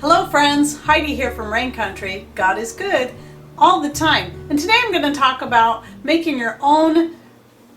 Hello friends, Heidi here from Rain Country. God is good all the time. And today I'm going to talk about making your own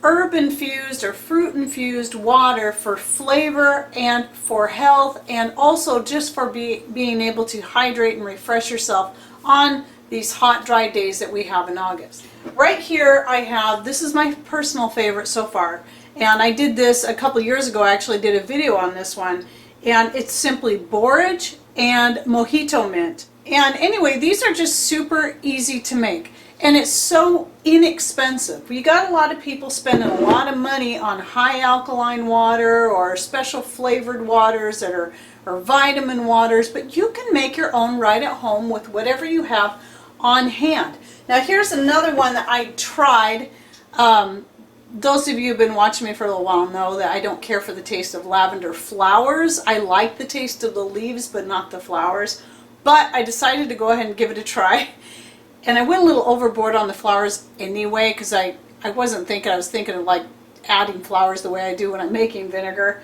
herb infused or fruit infused water for flavor and for health, and also just for being able to hydrate and refresh yourself on these hot, dry days that we have in August. Right here I have, this is my personal favorite so far, and I did this a couple years ago. I actually did a video on this one, and it's simply Borage and Mojito mint. And anyway, these are just super easy to make, and it's so inexpensive. You got a lot of people spending a lot of money on high alkaline water or special flavored waters that are or vitamin waters, but you can make your own right at home with whatever you have on hand. Now here's another one that I tried. Those of you who have been watching me for a little while know that I don't care for the taste of lavender flowers. I like the taste of the leaves, but not the flowers. But I decided to go ahead and give it a try. And I went a little overboard on the flowers anyway, because I wasn't thinking, I was thinking of like adding flowers the way I do when I'm making vinegar.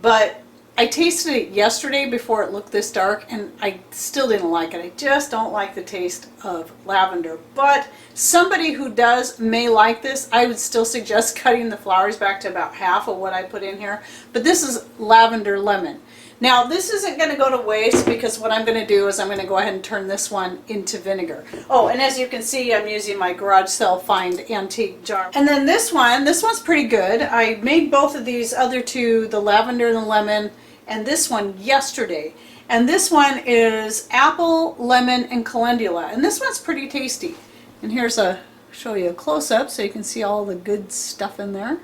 But I tasted it yesterday before it looked this dark, and I still didn't like it. I just don't like the taste of lavender. But somebody who does may like this. I would still suggest cutting the flowers back to about half of what I put in here. But this is lavender lemon. Now this isn't going to go to waste, because what I'm going to do is I'm going to go ahead and turn this one into vinegar. Oh, and as you can see, I'm using my garage sale find antique jar. And then this one's pretty good. I made both of these other two, the lavender and the lemon, and this one yesterday. And this one is apple, lemon, and calendula. And this one's pretty tasty. And here's show you a close-up so you can see all the good stuff in there.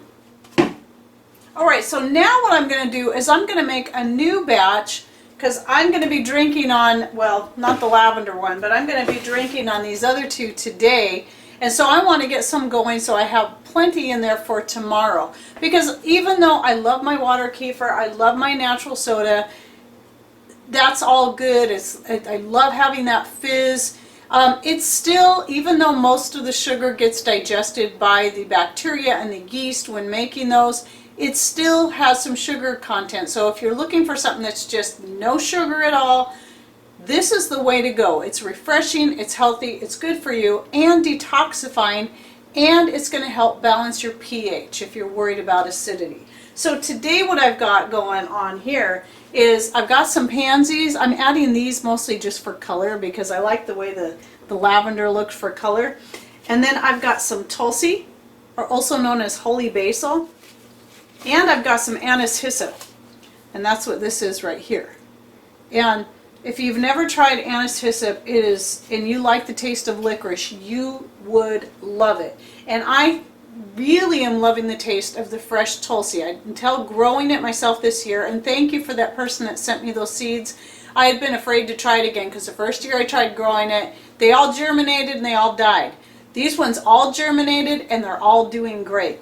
Alright, so now what I'm going to do is I'm going to make a new batch, because I'm going to be drinking on, well, not the lavender one, but I'm going to be drinking on these other two today. And so I want to get some going so I have plenty in there for tomorrow. Because even though I love my water kefir, I love my natural soda, that's all good. I love having that fizz. It's still, even though most of the sugar gets digested by the bacteria and the yeast when making those, it still has some sugar content. So if you're looking for something that's just no sugar at all, this is the way to go. It's refreshing, it's healthy, it's good for you, and detoxifying, and it's going to help balance your pH if you're worried about acidity. So today what I've got going on here is I've got some pansies. I'm adding these mostly just for color, because I like the way the lavender looks for color. And then I've got some Tulsi, or also known as holy basil, and I've got some anise hyssop, and that's what this is right here. And if you've never tried anise hyssop, it is, and you like the taste of licorice, you would love it. And I really am loving the taste of the fresh Tulsi. I can tell growing it myself this year, and thank you for that person that sent me those seeds. I had been afraid to try it again, because the first year I tried growing it, they all germinated and they all died. These ones all germinated and they're all doing great.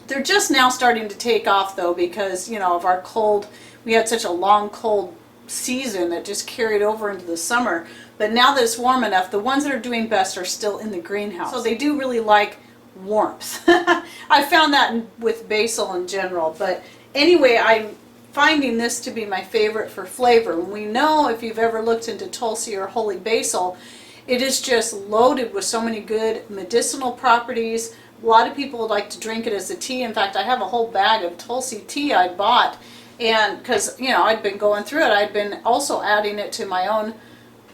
They're just now starting to take off though, because, you know, of our cold, we had such a long cold season that just carried over into the summer. But now that it's warm enough, the ones that are doing best are still in the greenhouse. So they do really like warmth. I found that with basil in general. But anyway, I'm finding this to be my favorite for flavor. And we know, if you've ever looked into Tulsi or holy basil, it is just loaded with so many good medicinal properties. A lot of people would like to drink it as a tea. In fact, I have a whole bag of Tulsi tea I bought, and because, you know, I'd been going through it, I'd been also adding it to my own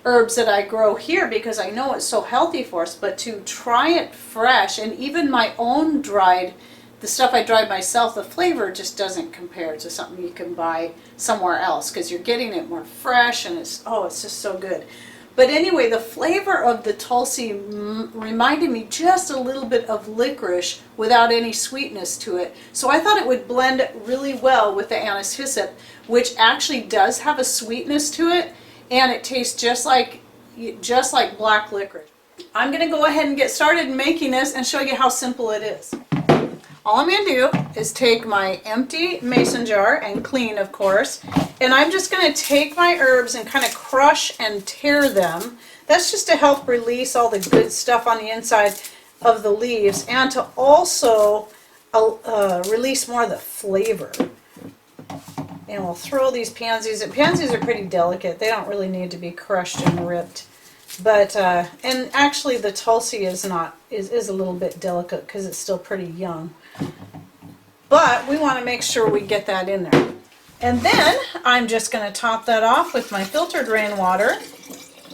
herbs that I grow here, because I know it's so healthy for us. But to try it fresh, and even my own dried, the stuff I dried myself, the flavor just doesn't compare to something you can buy somewhere else, because you're getting it more fresh, and it's just so good. But anyway, the flavor of the Tulsi reminded me just a little bit of licorice without any sweetness to it. So I thought it would blend really well with the anise hyssop, which actually does have a sweetness to it, and it tastes just like black licorice. I'm going to go ahead and get started making this and show you how simple it is. All I'm going to do is take my empty mason jar, and clean of course, and I'm just going to take my herbs and kind of crush and tear them. That's just to help release all the good stuff on the inside of the leaves, and to also release more of the flavor. And we'll throw these pansies. And pansies are pretty delicate. They don't really need to be crushed and ripped. But, and actually the Tulsi is a little bit delicate because it's still pretty young. But we want to make sure we get that in there. And then I'm just going to top that off with my filtered rainwater,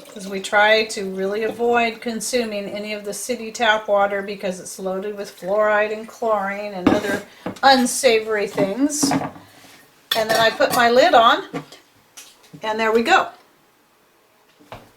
because we try to really avoid consuming any of the city tap water because it's loaded with fluoride and chlorine and other unsavory things. And then I put my lid on, and there we go.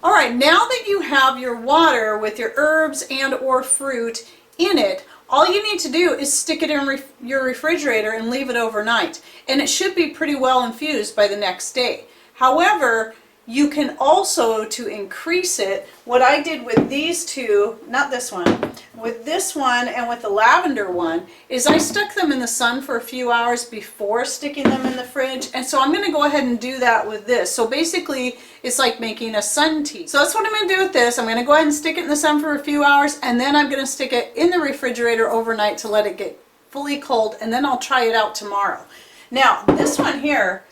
All right, now that you have your water with your herbs and or fruit in it, all you need to do is stick it in your refrigerator and leave it overnight. And it should be pretty well infused by the next day. However, you can also, to increase it, what I did with these two, not this one, with this one and with the lavender one, is I stuck them in the sun for a few hours before sticking them in the fridge. And so I'm going to go ahead and do that with this. So basically, it's like making a sun tea. So that's what I'm going to do with this. I'm going to go ahead and stick it in the sun for a few hours, and then I'm going to stick it in the refrigerator overnight to let it get fully cold, and then I'll try it out tomorrow. Now, this one here,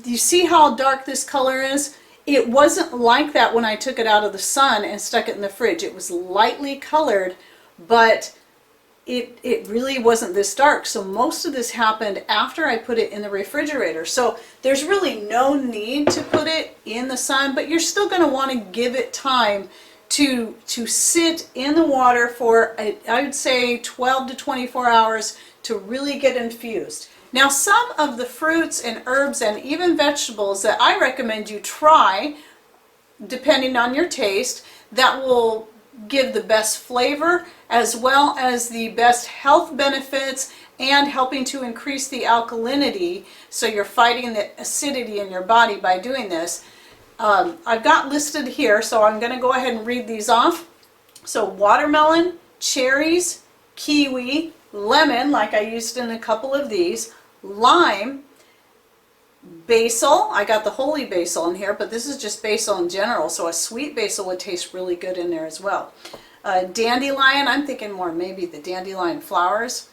you see how dark this color is? It wasn't like that when I took it out of the sun and stuck it in the fridge. It was lightly colored, but it really wasn't this dark. So most of this happened after I put it in the refrigerator. So there's really no need to put it in the sun, but you're still going to want to give it time to sit in the water for, I would say, 12 to 24 hours to really get infused. Now, some of the fruits and herbs and even vegetables that I recommend you try, depending on your taste, that will give the best flavor as well as the best health benefits and helping to increase the alkalinity, so you're fighting the acidity in your body by doing this. I've got listed here, so I'm going to go ahead and read these off. So watermelon, cherries, kiwi, lemon, like I used in a couple of these, lime, basil. I got the holy basil in here, but this is just basil in general, so a sweet basil would taste really good in there as well. Dandelion, I'm thinking more maybe the dandelion flowers.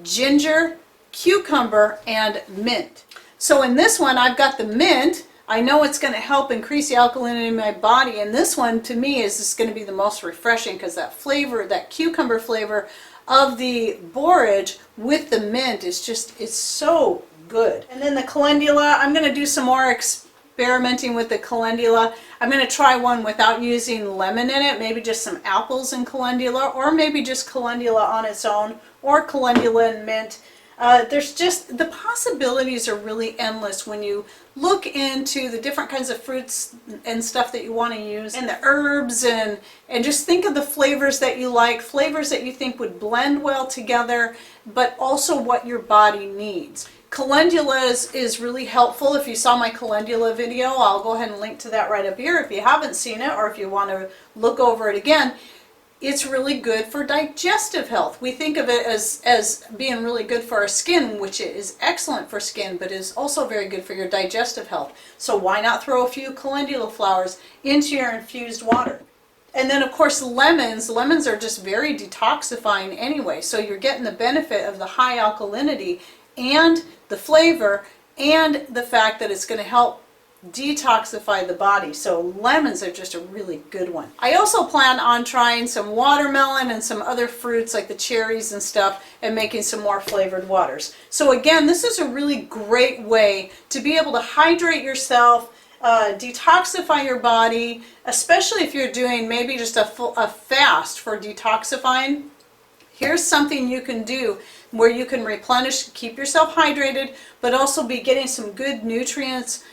Ginger, cucumber, and mint. So in this one, I've got the mint. I know it's going to help increase the alkalinity in my body, and this one to me is just going to be the most refreshing because that flavor, that cucumber flavor of the borage with the mint is just, it's so good. And then the calendula, I'm going to do some more experimenting with the calendula. I'm going to try one without using lemon in it, maybe just some apples and calendula, or maybe just calendula on its own, or calendula and mint. There's just, the possibilities are really endless when you look into the different kinds of fruits and stuff that you want to use, and the herbs, and just think of the flavors that you like, flavors that you think would blend well together, but also what your body needs. Calendula is really helpful. If you saw my calendula video, I'll go ahead and link to that right up here if you haven't seen it, or if you want to look over it again. It's really good for digestive health. We think of it as being really good for our skin, which is excellent for skin, but is also very good for your digestive health. So why not throw a few calendula flowers into your infused water? And then of course lemons. Lemons are just very detoxifying anyway, so you're getting the benefit of the high alkalinity and the flavor and the fact that it's going to help detoxify the body. So lemons are just a really good one. I also plan on trying some watermelon and some other fruits like the cherries and stuff, and making some more flavored waters. So again, this is a really great way to be able to hydrate yourself, detoxify your body, especially if you're doing maybe just a fast for detoxifying. Here's something you can do where you can replenish, keep yourself hydrated, but also be getting some good nutrients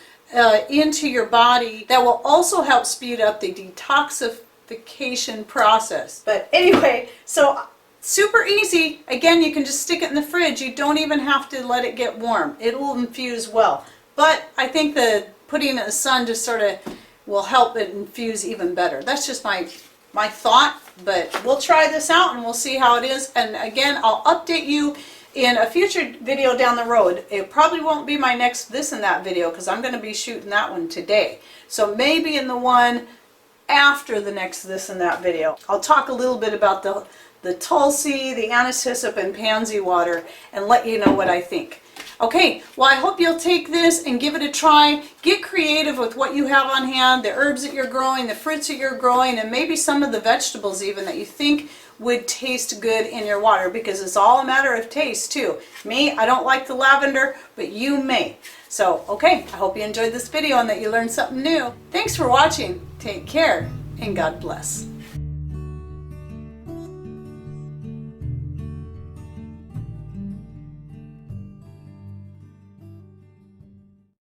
into your body that will also help speed up the detoxification process. But anyway, so super easy. Again, you can just stick it in the fridge. You don't even have to let it get warm. It will infuse well. But I think the putting it in the sun just sort of will help it infuse even better. That's just my thought, but we'll try this out and we'll see how it is. And again, I'll update you in a future video down the road. It probably won't be my next this and that video because I'm going to be shooting that one today. So maybe in the one after the next this and that video, I'll talk a little bit about the Tulsi, the anise hyssop, and pansy water and let you know what I think. Okay, well, I hope you'll take this and give it a try. Get creative with what you have on hand, the herbs that you're growing, the fruits that you're growing, and maybe some of the vegetables even that you think would taste good in your water, because it's all a matter of taste too. Me, I don't like the lavender, but you may. So, okay, I hope you enjoyed this video and that you learned something new. Thanks for watching. Take care, and God bless.